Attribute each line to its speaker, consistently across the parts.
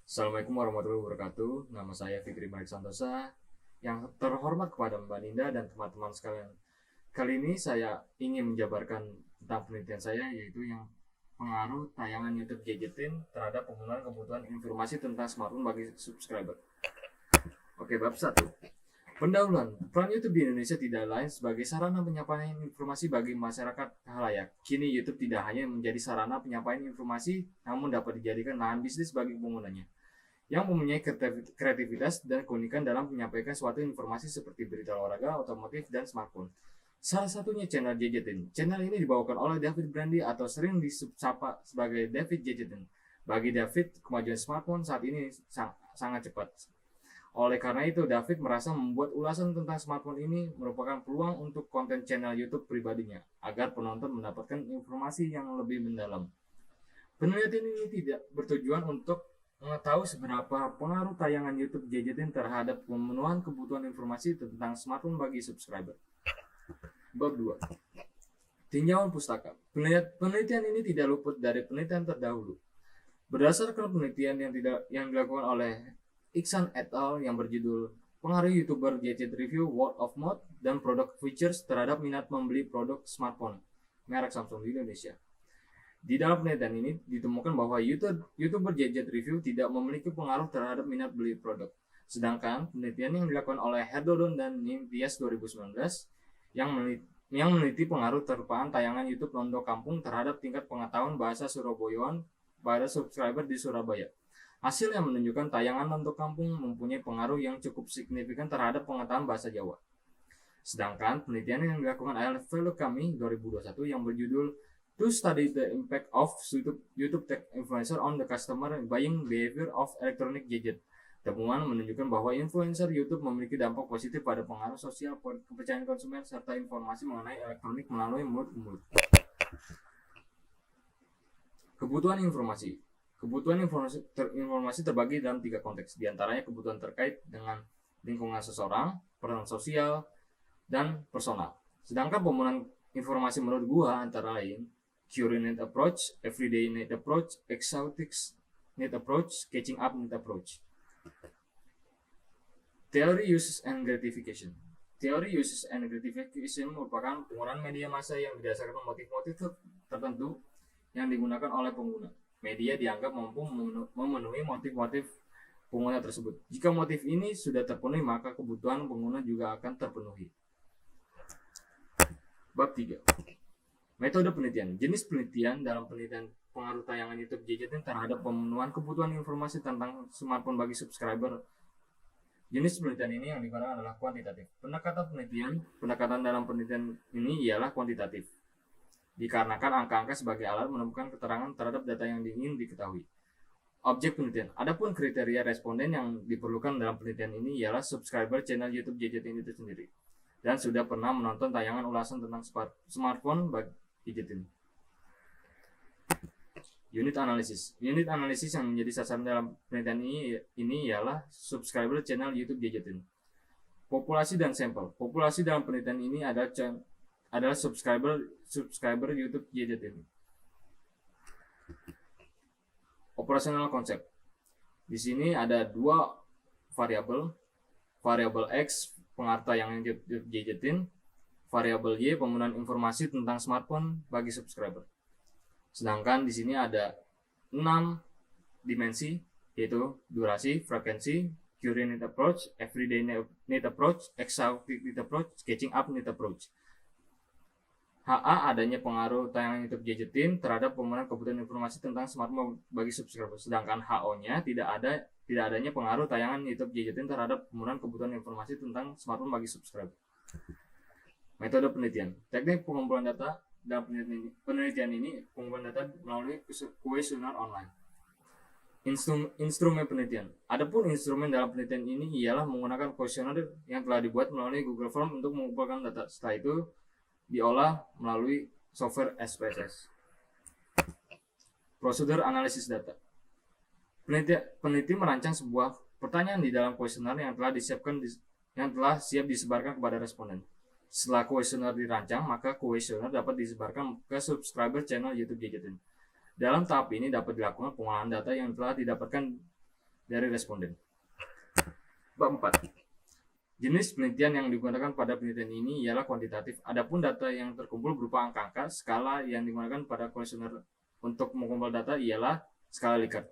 Speaker 1: Assalamualaikum warahmatullahi wabarakatuh. Nama saya Fikri Malik Santosa. Yang terhormat kepada Mbak Ninda dan teman-teman sekalian. Kali ini saya ingin menjabarkan tentang penelitian saya, yaitu yang pengaruh tayangan YouTube Gadgetin terhadap pemenuhan kebutuhan informasi tentang smartphone bagi subscriber. Oke, bab 1. Pendahuluan, peran YouTube di Indonesia tidak lain sebagai sarana penyampaian informasi bagi masyarakat halayak. Kini YouTube tidak hanya menjadi sarana penyampaian informasi, namun dapat dijadikan lahan bisnis bagi penggunanya yang mempunyai kreativitas dan keunikan dalam menyampaikan suatu informasi seperti berita olahraga, otomotif, dan smartphone. Salah satunya channel Gadgetin. Channel ini dibawakan oleh David Brandy atau sering disapa sebagai David Gadgetin. Bagi David, kemajuan smartphone saat ini sangat cepat. Oleh karena itu, David merasa membuat ulasan tentang smartphone ini merupakan peluang untuk konten channel YouTube pribadinya, agar penonton mendapatkan informasi yang lebih mendalam. Penelitian ini tidak bertujuan untuk mengetahui seberapa pengaruh tayangan YouTube Gadgetin terhadap pemenuhan kebutuhan informasi tentang smartphone bagi subscriber. Bab 2. Tinjauan pustaka. Penelitian ini tidak luput dari penelitian terdahulu. Berdasarkan penelitian yang dilakukan oleh Iksan et al. Yang berjudul Pengaruh YouTuber Gadget Review, Word of Mouth, dan Product Features terhadap minat membeli produk smartphone merek Samsung di Indonesia. Di dalam penelitian ini ditemukan bahwa YouTuber Gadget Review tidak memiliki pengaruh terhadap minat beli produk. Sedangkan penelitian yang dilakukan oleh Herdodon dan Nintias 2019 yang meneliti pengaruh terpaan tayangan YouTube Londo Kampung terhadap tingkat pengetahuan bahasa Surabayaan pada subscriber di Surabaya. Hasil yang menunjukkan tayangan Londo Kampung mempunyai pengaruh yang cukup signifikan terhadap pengetahuan bahasa Jawa. Sedangkan penelitian yang dilakukan oleh fellow kami 2021 yang berjudul To Study the Impact of YouTube Tech Influencer on the Customer Buying Behavior of Electronic Gadget. Temuan menunjukkan bahwa influencer YouTube memiliki dampak positif pada pengaruh sosial, kepercayaan konsumen, serta informasi mengenai elektronik melalui mulut ke mulut. Kebutuhan informasi. Kebutuhan informasi terbagi dalam 3 konteks, diantaranya kebutuhan terkait dengan lingkungan seseorang, peran sosial, dan personal. Sedangkan pemenuhan informasi menurut gua antara lain Curated Need Approach, Everyday Need Approach, Exotic Need Approach, Catching Up Need Approach. Theory Uses and Gratification. Teori uses and gratification merupakan penggunaan media massa yang berdasarkan motif-motif tertentu yang digunakan oleh pengguna. Media dianggap mampu memenuhi motif-motif pengguna tersebut. Jika motif ini sudah terpenuhi, maka kebutuhan pengguna juga akan terpenuhi. Bab 3. Metode penelitian. Jenis penelitian dalam penelitian pengaruh tayangan YouTube Gadgetin terhadap pemenuhan kebutuhan informasi tentang smartphone bagi subscriber. Jenis penelitian ini yang digunakan adalah kuantitatif. Pendekatan dalam penelitian ini ialah kuantitatif, dikarenakan angka-angka sebagai alat menemukan keterangan terhadap data yang ingin diketahui. Objek penelitian. Adapun kriteria responden yang diperlukan dalam penelitian ini ialah subscriber channel YouTube Gadgetin itu sendiri dan sudah pernah menonton tayangan ulasan tentang smartphone bagi Gadgetin. Unit analisis. Unit analisis yang menjadi sasaran dalam penelitian ini ialah subscriber channel YouTube Gadgetin. Populasi dan sampel. Populasi dalam penelitian ini adalah subscriber YouTube Gadgetin. Operasional konsep. Di sini ada 2 variabel. Variabel X pengaruh tayangan YouTube Gadgetin, variabel Y pemenuhan informasi tentang smartphone bagi subscriber. Sedangkan di sini ada 6 dimensi, yaitu durasi, frekuensi, Curated Need Approach, Everyday Need Approach, Exotic Need Approach, Catching Up Need Approach. HA adanya pengaruh tayangan YouTube Gadgetin terhadap pemenuhan kebutuhan informasi tentang smartphone bagi subscriber. Sedangkan HO-nya tidak adanya pengaruh tayangan YouTube Gadgetin terhadap pemenuhan kebutuhan informasi tentang smartphone bagi subscriber. Metode penelitian. Teknik pengumpulan data dalam penelitian ini pengumpulan data melalui kuesioner online. Instrumen penelitian. Adapun instrumen dalam penelitian ini ialah menggunakan kuesioner yang telah dibuat melalui Google Form untuk mengumpulkan data. Setelah itu diolah melalui software SPSS. Prosedur analisis data. Peneliti merancang sebuah pertanyaan di dalam kuesioner yang telah siap disebarkan kepada responden. Setelah kuesioner dirancang, maka kuesioner dapat disebarkan ke subscriber channel YouTube Gadgetin. Dalam tahap ini dapat dilakukan pengolahan data yang telah didapatkan dari responden. Bab 4. Jenis penelitian yang digunakan pada penelitian ini ialah kuantitatif. Adapun data yang terkumpul berupa angka-angka, skala yang digunakan pada kuesioner untuk mengumpul data ialah skala Likert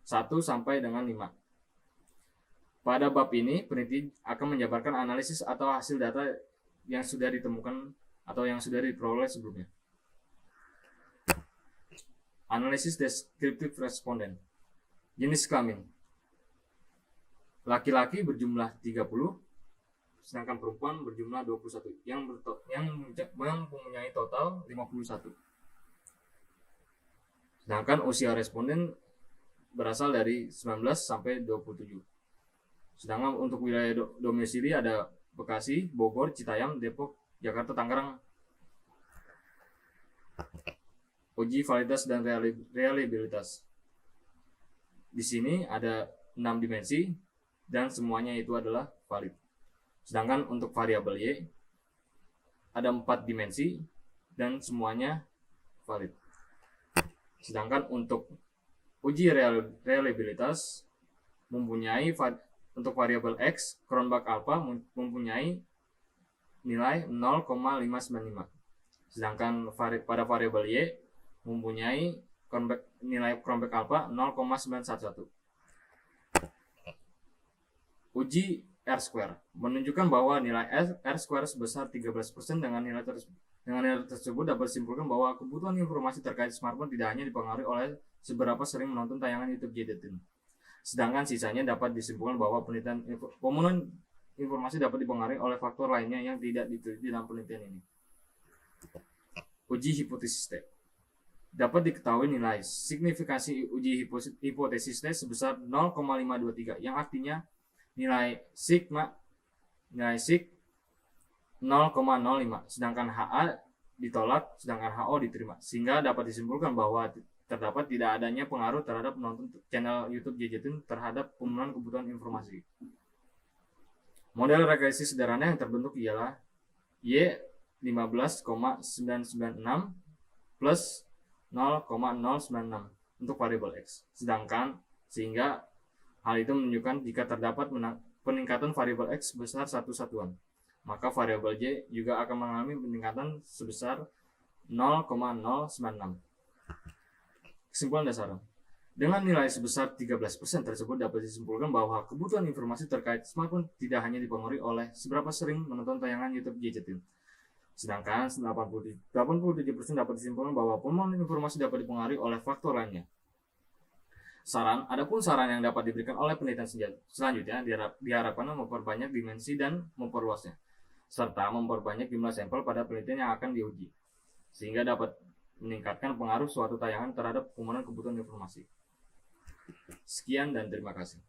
Speaker 1: 1 sampai dengan 5. Pada bab ini, peneliti akan menjabarkan analisis atau hasil data yang sudah ditemukan atau yang sudah diperoleh sebelumnya. Analisis deskriptif responden. Jenis kelamin. Laki-laki berjumlah 30, sedangkan perempuan berjumlah 21 yang mempunyai total 51. Sedangkan usia responden berasal dari 19 sampai 27. Sedangkan untuk wilayah domisili ada Bekasi, Bogor, Citayam, Depok, Jakarta, Tangerang. Uji validitas dan reliabilitas. Di sini ada 6 dimensi dan semuanya itu adalah valid. Sedangkan untuk variabel Y ada 4 dimensi dan semuanya valid. Sedangkan untuk uji reliabilitas mempunyai untuk variabel X, Cronbach alpha mempunyai nilai 0,595. Sedangkan pada variabel Y mempunyai nilai Cronbach alpha 0,911. Uji R-square menunjukkan bahwa nilai R-square sebesar 13% dengan nilai tersebut dapat disimpulkan bahwa kebutuhan informasi terkait smartphone tidak hanya dipengaruhi oleh seberapa sering menonton tayangan YouTube Gadgetin. Sedangkan sisanya dapat disimpulkan bahwa pemenuhan informasi dapat dipengaruhi oleh faktor lainnya yang tidak diteliti dalam penelitian ini. Uji hipotesis T. Dapat diketahui nilai signifikasi uji hipotesis T sebesar 0,523 yang artinya nilai sig 0,05, sedangkan HA ditolak, sedangkan HO diterima, sehingga dapat disimpulkan bahwa terdapat tidak adanya pengaruh terhadap penonton channel YouTube Gadgetin terhadap pemenuhan kebutuhan informasi. Model regresi sederhana yang terbentuk ialah Y 15,996 plus 0,096 untuk variabel X. Sehingga hal itu menunjukkan jika terdapat peningkatan variabel X sebesar satu satuan, maka variabel Y juga akan mengalami peningkatan sebesar 0,096. Kesimpulan dasar. Dengan nilai sebesar 13% tersebut dapat disimpulkan bahwa kebutuhan informasi terkait smartphone tidak hanya dipengaruhi oleh seberapa sering menonton tayangan YouTube Gadgetin. Sedangkan 87% dapat disimpulkan bahwa pemenuhan informasi dapat dipengaruhi oleh faktor lainnya. Adapun saran yang dapat diberikan oleh penelitian selanjutnya diharapkan memperbanyak dimensi dan memperluasnya, serta memperbanyak jumlah sampel pada penelitian yang akan diuji, sehingga dapat meningkatkan pengaruh suatu tayangan terhadap pemenuhan kebutuhan informasi. Sekian dan terima kasih.